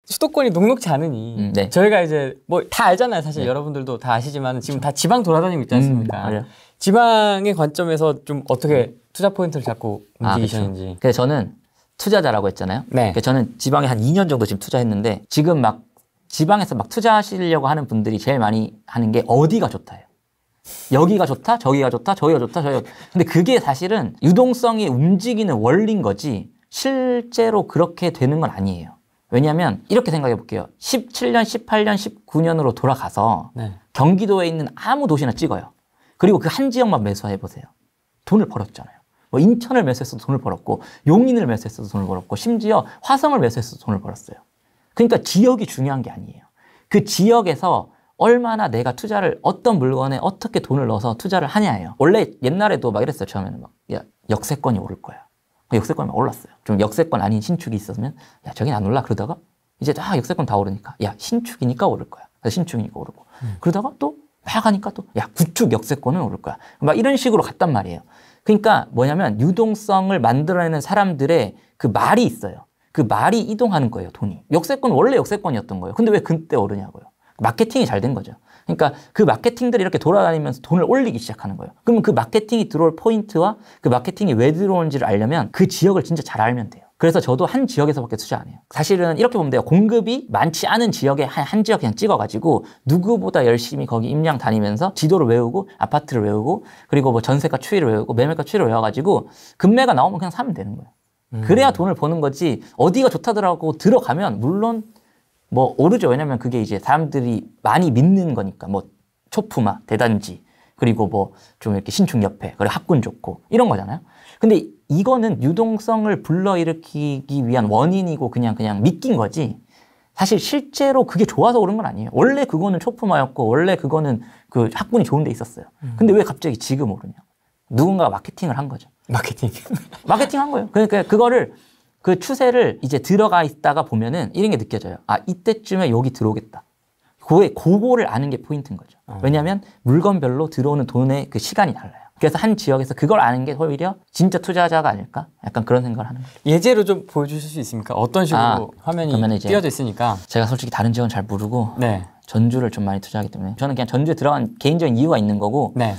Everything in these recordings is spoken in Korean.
수도권이 녹록지 않으니 네. 저희가 이제 뭐 다 알잖아요. 사실 네. 여러분들도 다 아시지만 지금 다 지방 돌아다니고 있지 않습니까? 맞아요. 지방의 관점에서 좀 어떻게 투자 포인트를 잡고 움직이셨는지. 그렇죠. 그래서 저는 투자자라고 했잖아요. 네. 그래서 저는 지방에 한 2년 정도 지금 투자했는데 지금 막 지방에서 막 투자하시려고 하는 분들이 제일 많이 하는 게 어디가 좋다예요. 여기가 좋다, 저기가 좋다, 저기가 좋다, 저기가 좋다. 근데 그게 사실은 유동성이 움직이는 원리인 거지 실제로 그렇게 되는 건 아니에요. 왜냐하면 이렇게 생각해 볼게요. 17년, 18년, 19년으로 돌아가서 네. 경기도에 있는 아무 도시나 찍어요. 그리고 그 한 지역만 매수해 보세요. 돈을 벌었잖아요. 뭐 인천을 매수했어도 돈을 벌었고 용인을 매수했어도 돈을 벌었고 심지어 화성을 매수했어도 돈을 벌었어요. 그러니까 지역이 중요한 게 아니에요. 그 지역에서 얼마나 내가 투자를 어떤 물건에 어떻게 돈을 넣어서 투자를 하냐예요. 원래 옛날에도 막 이랬어요. 처음에는 막 야, 역세권이 오를 거야. 역세권이 막 올랐어요. 좀 역세권 아닌 신축이 있었으면 야 저긴 안 올라 그러다가 이제 다 역세권 다 오르니까 야 신축이니까 오를 거야. 신축이니까 오르고 그러다가 또 막 하니까 또 야 구축 역세권은 오를 거야. 막 이런 식으로 갔단 말이에요. 그러니까 뭐냐면 유동성을 만들어내는 사람들의 그 말이 있어요. 그 말이 이동하는 거예요. 돈이. 역세권 원래 역세권이었던 거예요. 근데 왜 그때 오르냐고요. 마케팅이 잘 된 거죠. 그러니까 그 마케팅들이 이렇게 돌아다니면서 돈을 올리기 시작하는 거예요. 그러면 그 마케팅이 들어올 포인트와 그 마케팅이 왜 들어오는지를 알려면 그 지역을 진짜 잘 알면 돼요. 그래서 저도 한 지역에서밖에 투자 안 해요. 사실은 이렇게 보면 돼요. 공급이 많지 않은 지역에 한 지역 그냥 찍어가지고 누구보다 열심히 거기 임장 다니면서 지도를 외우고 아파트를 외우고 그리고 뭐 전세가 추이를 외우고 매매가 추이를 외워가지고 금매가 나오면 그냥 사면 되는 거예요. 그래야 돈을 버는 거지 어디가 좋다더라고 들어가면 물론 뭐 오르죠. 왜냐면 그게 이제 사람들이 많이 믿는 거니까 뭐 초품화, 대단지 그리고 뭐 좀 이렇게 신축 옆에 그리고 학군 좋고 이런 거잖아요. 근데 이거는 유동성을 불러일으키기 위한 원인이고 그냥 믿긴 거지. 사실 실제로 그게 좋아서 오른 건 아니에요. 원래 그거는 초품화였고 원래 그거는 그 학군이 좋은 데 있었어요. 근데 왜 갑자기 지금 오르냐? 누군가가 마케팅을 한 거죠. 마케팅. 마케팅 한 거예요. 그러니까 그거를 그 추세를 이제 들어가 있다가 보면은 이런 게 느껴져요. 아, 이때쯤에 여기 들어오겠다. 그거를 아는 게 포인트인 거죠. 왜냐하면 물건별로 들어오는 돈의 그 시간이 달라요. 그래서 한 지역에서 그걸 아는 게 오히려 진짜 투자자가 아닐까? 약간 그런 생각을 하는 거죠. 예제로 좀 보여주실 수 있습니까? 어떤 식으로 화면이 띄어져 있으니까. 제가 솔직히 다른 지역은 잘 모르고 네. 전주를 좀 많이 투자하기 때문에 저는 그냥 전주에 들어간 개인적인 이유가 있는 거고 네.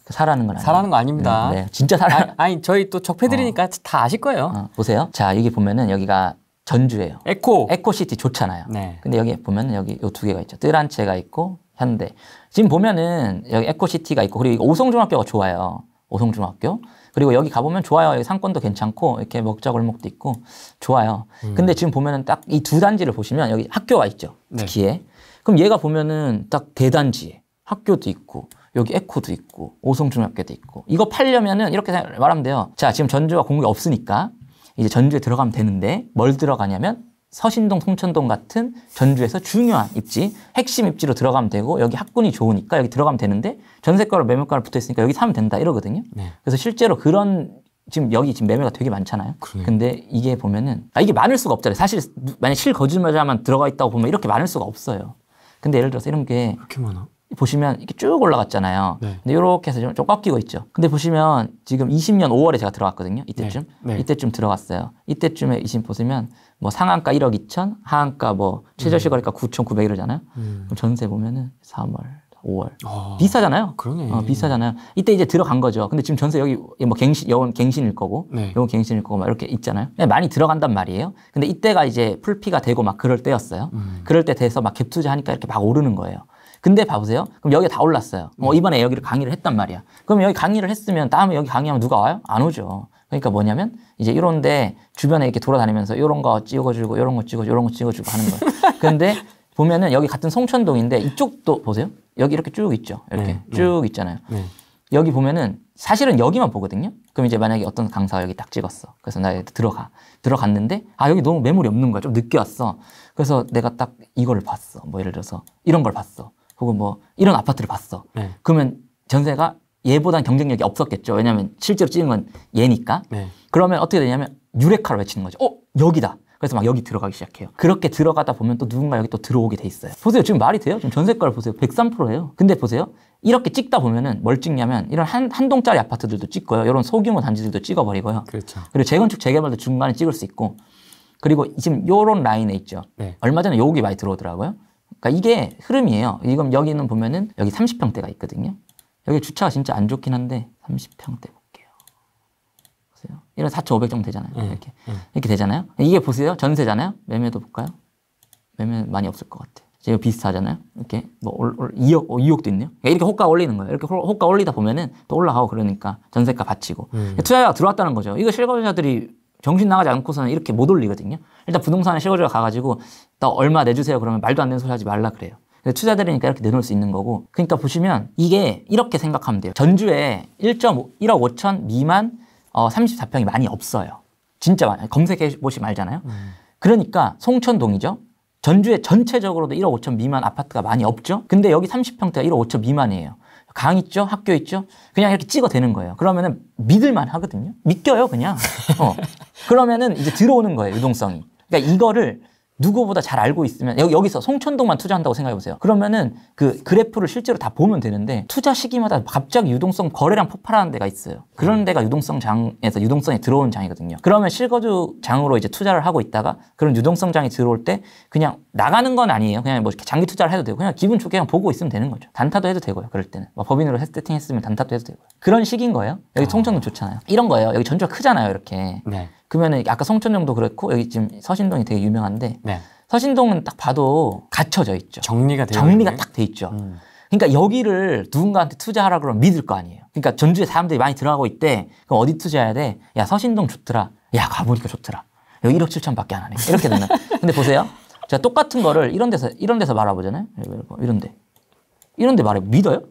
사라는 건 아니에요. 사라는 거 아닙니다. 네, 진짜 사라. 아니 저희 또 적패드리니까 다 아실 거예요. 보세요. 자 여기 보면은 여기가 전주예요. 에코시티 좋잖아요. 네. 근데 여기 보면은 여기 요 두 개가 있죠. 뜨란체가 있고 현대. 지금 보면은 여기 에코시티가 있고 그리고 오송중학교가 좋아요. 오송중학교. 그리고 여기 가보면 좋아요. 여기 상권도 괜찮고 이렇게 먹자골목도 있고 좋아요. 근데 지금 보면은 딱 이 두 단지를 보시면 여기 학교가 있죠. 특히에. 네. 그럼 얘가 보면은 딱 대단지에 학교도 있고 여기 에코도 있고 오송중학교도 있고 이거 팔려면은 이렇게 말하면 돼요. 자 지금 전주가 공급이 없으니까 이제 전주에 들어가면 되는데 뭘 들어가냐면 서신동, 송천동 같은 전주에서 중요한 입지, 핵심 입지로 들어가면 되고 여기 학군이 좋으니까 여기 들어가면 되는데 전세가로 매물가로 붙어 있으니까 여기 사면 된다 이러거든요. 네. 그래서 실제로 그런 지금 여기 지금 매매가 되게 많잖아요. 그러네. 근데 이게 보면은 이게 많을 수가 없잖아요. 사실 만약 실거주자만 들어가 있다고 보면 이렇게 많을 수가 없어요. 근데 예를 들어서 이런 게 그렇게 많아? 보시면 이렇게 쭉 올라갔잖아요. 네. 근데 이렇게 해서 좀 꺾이고 있죠. 근데 보시면 지금 20년 5월에 제가 들어갔거든요. 이때쯤. 네. 네. 이때쯤 들어갔어요. 이때쯤에 지금 보시면 뭐 상한가 1억 2천, 하한가 뭐 최저시거래가 9,900 이러잖아요. 그럼 전세 보면은 3월, 5월. 비싸잖아요. 그러네. 비싸잖아요. 이때 이제 들어간 거죠. 근데 지금 전세 여기 뭐 이건 갱신일 거고, 네. 이건 갱신일 거고 막 이렇게 있잖아요. 많이 들어간단 말이에요. 근데 이때가 이제 풀피가 되고 막 그럴 때였어요. 그럴 때 돼서 막 갭 투자하니까 이렇게 막 오르는 거예요. 근데 봐보세요. 그럼 여기가 다 올랐어요. 이번에 여기를 강의를 했단 말이야. 그럼 여기 강의를 했으면 다음에 여기 강의하면 누가 와요? 안 오죠. 그러니까 뭐냐면 이제 이런데 주변에 이렇게 돌아다니면서 이런 거 찍어주고 이런 거 찍어주고 이런 거 찍어주고 하는 거예요. 근데 보면은 여기 같은 송천동인데 이쪽도 보세요. 여기 이렇게 쭉 있죠. 이렇게 쭉 있잖아요. 여기 보면은 사실은 여기만 보거든요. 그럼 이제 만약에 어떤 강사가 여기 딱 찍었어. 그래서 나 여기 들어갔는데 여기 너무 매물이 없는 거야. 좀 늦게 왔어. 그래서 내가 딱 이거를 봤어. 뭐 예를 들어서 이런 걸 봤어. 혹은 뭐 이런 아파트를 봤어. 그러면 전세가 얘보다는 경쟁력이 없었겠죠. 왜냐하면 실제로 찍은 건 얘니까. 그러면 어떻게 되냐면 유레카를 외치는 거죠. 여기다. 그래서 막 여기 들어가기 시작해요. 그렇게 들어가다 보면 또 누군가 여기 또 들어오게 돼 있어요. 보세요. 지금 말이 돼요? 지금 전세가를 보세요. 103%예요. 근데 보세요. 이렇게 찍다 보면은 뭘 찍냐면 이런 한 동짜리 아파트들도 찍고요. 이런 소규모 단지들도 찍어버리고요. 그렇죠. 그리고 재건축 재개발도 중간에 찍을 수 있고 그리고 지금 요런 라인에 있죠. 네. 얼마 전에 요게 많이 들어오더라고요. 그러니까 이게 흐름이에요. 이건 여기는 보면은 여기 30평대가 있거든요. 여기 주차가 진짜 안 좋긴 한데 30평대 볼게요. 보세요. 이런 4,500 정도 되잖아요. 이렇게 되잖아요. 이게 보세요. 전세잖아요. 매매도 볼까요? 매매 많이 없을 것 같아요. 이거 비슷하잖아요. 이렇게 뭐 2억, 2억도 있네요. 그러니까 이렇게 호가 올리는 거예요. 이렇게 호가 올리다 보면은 또 올라가고 그러니까 전세가 받치고 투자자가 들어왔다는 거죠. 이거 실거주자들이 정신 나가지 않고서는 이렇게 못 올리거든요. 일단 부동산에 실거주가 가가지고 또 얼마 내주세요 그러면 말도 안 되는 소리 하지 말라 그래요. 투자들이니까 이렇게 내놓을 수 있는 거고. 그러니까 보시면 이게 이렇게 생각하면 돼요. 전주에 1억 5천 미만 34평이 많이 없어요. 진짜 많아요. 검색해 보시면 알잖아요. 그러니까 송천동이죠. 전주에 전체적으로도 1억 5천 미만 아파트가 많이 없죠. 근데 여기 30평대가 1억 5천 미만이에요. 강 있죠? 학교 있죠? 그냥 이렇게 찍어대는 거예요. 그러면은 믿을만 하거든요. 믿겨요, 그냥. 그러면은 이제 들어오는 거예요, 유동성이. 그러니까 이거를 누구보다 잘 알고 있으면 여기서 송천동만 투자한다고 생각해 보세요. 그러면은 그 그래프를 실제로 다 보면 되는데 투자 시기마다 갑자기 유동성 거래량 폭발하는 데가 있어요. 그런 데가 유동성 장에서 유동성이 들어오는 장이거든요. 그러면 실거주 장으로 이제 투자를 하고 있다가 그런 유동성 장이 들어올 때 그냥 나가는 건 아니에요. 그냥 뭐 이렇게 장기 투자를 해도 되고 그냥 기분 좋게 그냥 보고 있으면 되는 거죠. 단타도 해도 되고요. 그럴 때는 뭐 법인으로 세팅했으면 단타도 해도 되고요. 그런 식인 거예요. 여기 송천동 좋잖아요. 이런 거예요. 여기 전주가 크잖아요. 이렇게. 네. 그러면은 아까 송천동도 그렇고 여기 지금 서신동이 되게 유명한데 네. 서신동은 딱 봐도 갖춰져 있죠. 정리가 딱 돼 있죠. 그러니까 여기를 누군가한테 투자하라 그러면 믿을 거 아니에요. 그러니까 전주에 사람들이 많이 들어가고 있대. 그럼 어디 투자해야 돼? 야, 서신동 좋더라. 야, 가보니까 좋더라. 여기 1억 7천밖에 안 하네. 이렇게 되면. 근데 보세요. 제가 똑같은 거를 이런 데서 말아보잖아요. 이런 데 말해. 믿어요?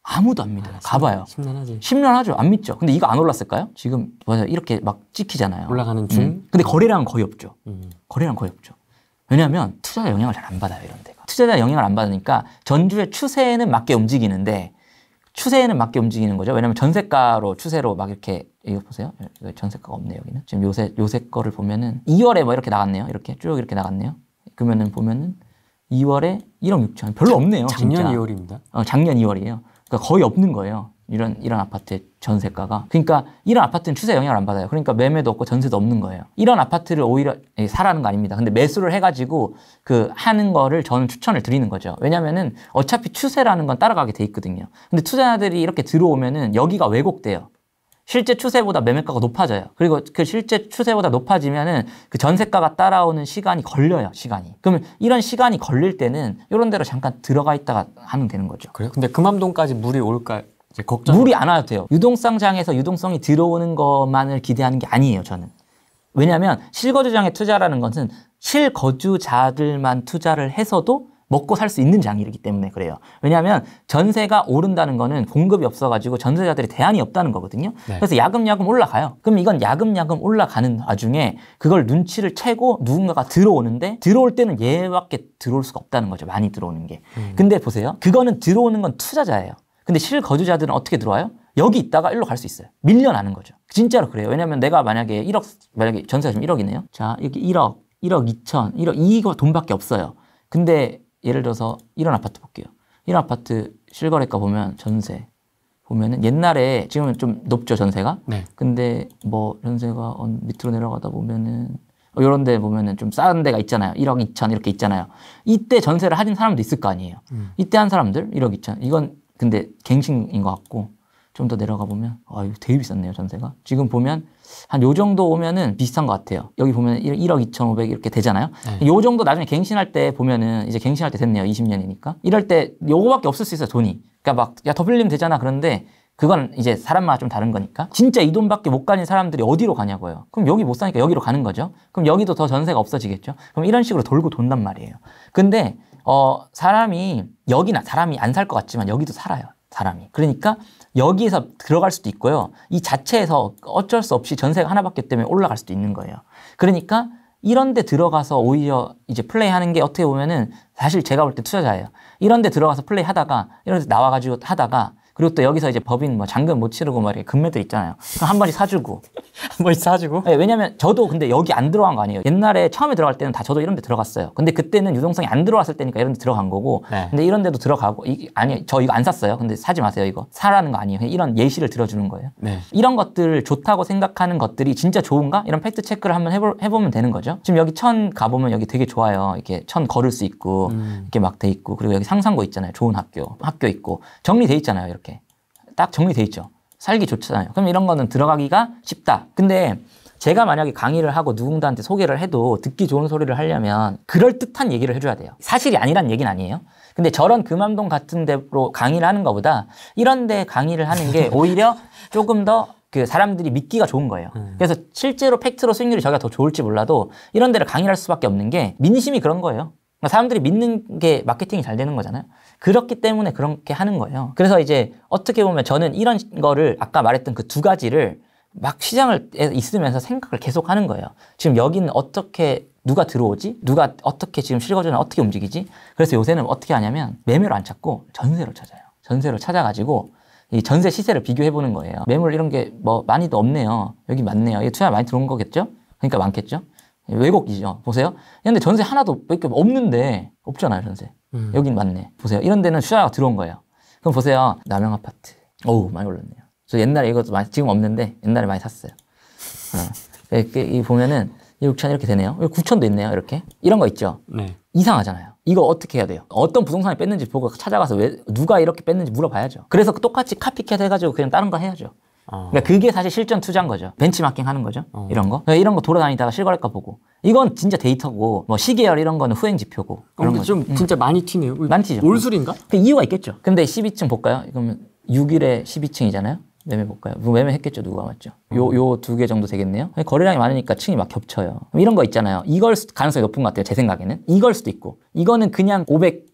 아무도 안 믿어요. 가봐요. 심란하지. 심란하죠. 안 믿죠. 근데 이거 안 올랐을까요? 지금 맞아요. 이렇게 막 찍히잖아요. 올라가는 중. 근데 거래량은 거의 없죠. 거래량 거의 없죠. 왜냐하면 투자자 영향을 잘 안 받아요. 이런 데가. 투자자 영향을 안 받으니까 전주의 추세에는 맞게 움직이는데 추세에는 맞게 움직이는 거죠. 왜냐하면 전세가로 추세로 막 이렇게 이거 보세요. 이거 전세가가 없네요. 여기는. 지금 요새 거를 보면은 2월에 뭐 이렇게 나갔네요. 이렇게 쭉 이렇게 나갔네요. 그러면은 보면은 2월에 1억 6천 별로 없네요. 작년 진짜. 2월입니다. 작년 2월이에요. 그러니까 거의 없는 거예요. 이런 아파트의 전세가가. 그러니까 이런 아파트는 추세 영향을 안 받아요. 그러니까 매매도 없고 전세도 없는 거예요. 이런 아파트를 오히려 사라는 거 아닙니다. 근데 매수를 해가지고 하는 거를 저는 추천을 드리는 거죠. 왜냐면은 어차피 추세라는 건 따라가게 돼 있거든요. 근데 투자자들이 이렇게 들어오면은 여기가 왜곡돼요. 실제 추세보다 매매가가 높아져요. 그리고 그 실제 추세보다 높아지면은 그 전세가가 따라오는 시간이 걸려요, 시간이. 그러면 이런 시간이 걸릴 때는 이런 데로 잠깐 들어가 있다가 하면 되는 거죠. 그래요? 근데 금암동까지 물이 올까 이제 걱정. 물이 안 와도 돼요. 유동성장에서 유동성이 들어오는 것만을 기대하는 게 아니에요, 저는. 왜냐하면 실거주장에 투자라는 것은 실거주자들만 투자를 해서도 먹고 살 수 있는 장이기 때문에 그래요. 왜냐하면 전세가 오른다는 거는 공급이 없어가지고 전세자들이 대안이 없다는 거거든요. 네. 그래서 야금야금 올라가요. 그럼 이건 야금야금 올라가는 와중에 그걸 눈치를 채고 누군가가 들어오는데 들어올 때는 얘밖에 들어올 수가 없다는 거죠. 많이 들어오는 게. 근데 보세요. 그거는 들어오는 건 투자자예요. 근데 실거주자들은 어떻게 들어와요? 여기 있다가 일로 갈 수 있어요. 밀려나는 거죠. 진짜로 그래요. 왜냐하면 내가 만약에 전세가 지금 1억이네요. 자, 여기 1억 2천, 1억 이거 돈밖에 없어요. 근데 예를 들어서 이런 아파트 볼게요. 이런 아파트 실거래가 보면 전세 보면은 옛날에 지금은 좀 높죠 전세가. 네. 근데 뭐 전세가 밑으로 내려가다 보면은 이런 데 보면은 좀 싼 데가 있잖아요. 1억 2천 이렇게 있잖아요. 이때 전세를 하신 사람도 있을 거 아니에요. 이때 한 사람들 1억 2천 이건 근데 갱신인 것 같고 좀 더 내려가 보면 이거 되게 비쌌네요 전세가. 지금 보면 한 요 정도 오면은 비슷한 것 같아요. 여기 보면 1억 2,500 이렇게 되잖아요. 네. 요 정도 나중에 갱신할 때 보면은 이제 갱신할 때 됐네요. 20년이니까. 이럴 때 요거밖에 없을 수 있어요 돈이. 그러니까 막 야 더 빌리면 되잖아. 그런데 그건 이제 사람마다 좀 다른 거니까. 진짜 이 돈밖에 못 가진 사람들이 어디로 가냐고요. 그럼 여기 못 사니까 여기로 가는 거죠. 그럼 여기도 더 전세가 없어지겠죠. 그럼 이런 식으로 돌고 돈단 말이에요. 근데 사람이 안 살 것 같지만 여기도 살아요. 사람이. 그러니까 여기에서 들어갈 수도 있고요. 이 자체에서 어쩔 수 없이 전세가 하나밖에 때문에 올라갈 수도 있는 거예요. 그러니까 이런 데 들어가서 오히려 이제 플레이하는 게 어떻게 보면은 사실 제가 볼 때 투자자예요. 이런 데 들어가서 플레이하다가 이런 데 나와가지고 하다가 그리고 또 여기서 이제 법인 뭐 잔금 못 치르고 막 이렇게 금매들 있잖아요. 그럼 한 번씩 사주고. 한 번씩 사주고. 네, 왜냐면 저도 근데 여기 안 들어간 거 아니에요. 옛날에 처음에 들어갈 때는 다 저도 이런 데 들어갔어요. 근데 그때는 유동성이 안 들어왔을 때니까 이런 데 들어간 거고. 네. 근데 이런 데도 들어가고. 아니, 저 이거 안 샀어요. 근데 사지 마세요, 이거. 사라는 거 아니에요. 그냥 이런 예시를 들어주는 거예요. 네. 이런 것들 좋다고 생각하는 것들이 진짜 좋은가? 이런 팩트 체크를 한번 해보면 되는 거죠. 지금 여기 천 가보면 여기 되게 좋아요. 이렇게 천 걸을 수 있고, 이렇게 막 돼 있고, 그리고 여기 상상고 있잖아요. 좋은 학교 있고. 정리돼 있잖아요, 이렇게. 딱 정리돼 있죠. 살기 좋잖아요. 그럼 이런 거는 들어가기가 쉽다. 근데 제가 만약에 강의를 하고 누군가한테 소개를 해도 듣기 좋은 소리를 하려면 그럴듯한 얘기를 해줘야 돼요. 사실이 아니란 얘기는 아니에요. 근데 저런 금암동 같은 데로 강의를 하는 것보다 이런 데 강의를 하는 게 오히려 조금 더 그 사람들이 믿기가 좋은 거예요. 그래서 실제로 팩트로 수익률이 저희가 더 좋을지 몰라도 이런 데를 강의를 할 수밖에 없는 게 민심이 그런 거예요. 그러니까 사람들이 믿는 게 마케팅이 잘 되는 거잖아요. 그렇기 때문에 그렇게 하는 거예요. 그래서 이제 어떻게 보면 저는 이런 거를 아까 말했던 그 두 가지를 막 시장을 있으면서 생각을 계속 하는 거예요. 지금 여기는 어떻게 누가 들어오지? 누가 어떻게 지금 실거주는 어떻게 움직이지? 그래서 요새는 어떻게 하냐면 매매로 안 찾고 전세로 찾아요. 전세로 찾아가지고 이 전세 시세를 비교해 보는 거예요. 매물 이런 게 뭐 많이도 없네요. 여기 많네요. 이게 투자 많이 들어온 거겠죠? 그러니까 많겠죠? 왜곡이죠. 보세요. 근데 전세 하나도 없는데 없잖아요, 전세. 여긴 많네. 보세요. 이런 데는 투자가 들어온 거예요. 그럼 보세요. 남영 아파트. 어우, 많이 올랐네요. 저 옛날에 이것도 지금 없는데 옛날에 많이 샀어요. 이렇게 보면은 6천 이렇게 되네요. 9천도 있네요. 이렇게. 이런 거 있죠. 네. 이상하잖아요. 이거 어떻게 해야 돼요? 어떤 부동산이 뺐는지 보고 찾아가서 누가 이렇게 뺐는지 물어봐야죠. 그래서 똑같이 카피캣 해가지고 그냥 다른 거 해야죠. 그러니까 그게 사실 실전 투자인 거죠. 벤치마킹 하는 거죠. 이런 거. 그러니까 이런 거 돌아다니다가 실거래가 보고. 이건 진짜 데이터고, 뭐 시계열 이런 거는 후행 지표고. 그런 거 좀 진짜 많이 튀네요. 많이 튀죠. 올술인가? 그 이유가 있겠죠. 근데 12층 볼까요? 그러면 6일에 12층이잖아요. 매매 볼까요? 매매 했겠죠. 누가 맞죠? 요 두 개 정도 되겠네요. 거래량이 많으니까 층이 막 겹쳐요. 이런 거 있잖아요. 이걸 가능성이 높은 것 같아요. 제 생각에는. 이걸 수도 있고. 이거는 그냥 500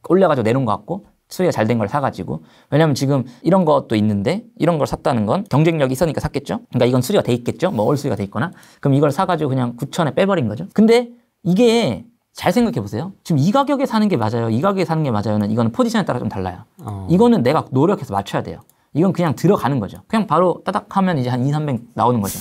올려가지고 내놓은 것 같고 수리가 잘 된 걸 사가지고. 왜냐면 지금 이런 것도 있는데 이런 걸 샀다는 건 경쟁력이 있으니까 샀겠죠. 그러니까 이건 수리가 돼 있겠죠. 뭐 올 수리가 돼 있거나. 그럼 이걸 사가지고 그냥 9천에 빼버린 거죠. 근데 이게 잘 생각해 보세요. 지금 이 가격에 사는 게 맞아요. 이 가격에 사는 게 맞아요는 이거는 포지션에 따라 좀 달라요. 이거는 내가 노력해서 맞춰야 돼요. 이건 그냥 들어가는 거죠. 그냥 바로 따닥 하면 이제 한 2, 300 나오는 거죠.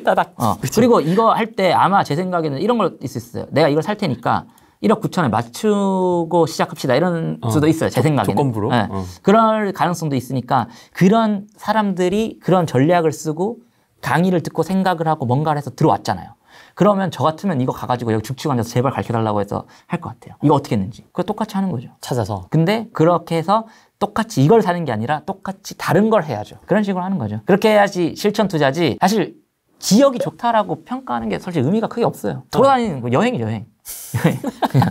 따닥. 그리고 이거 할 때 아마 제 생각에는 이런 걸 있었어요. 내가 이걸 살 테니까 1억 9천에 맞추고 시작합시다. 이런 수도 있어요. 제 생각에는. 조건부로. 네. 그럴 가능성도 있으니까 그런 사람들이 그런 전략을 쓰고 강의를 듣고 생각을 하고 뭔가를 해서 들어왔잖아요. 그러면 저 같으면 이거 가가지고 여기 죽치고 앉아서 제발 가르쳐달라고 해서 할 것 같아요. 이거 어떻게 했는지. 그거 똑같이 하는 거죠. 찾아서. 근데 그렇게 해서 똑같이 이걸 사는 게 아니라 똑같이 다른 걸 해야죠. 그런 식으로 하는 거죠. 그렇게 해야지 실천 투자지. 사실 지역이 좋다라고 평가하는 게 솔직히 의미가 크게 없어요. 돌아다니는 거 여행이죠, 여행. 그냥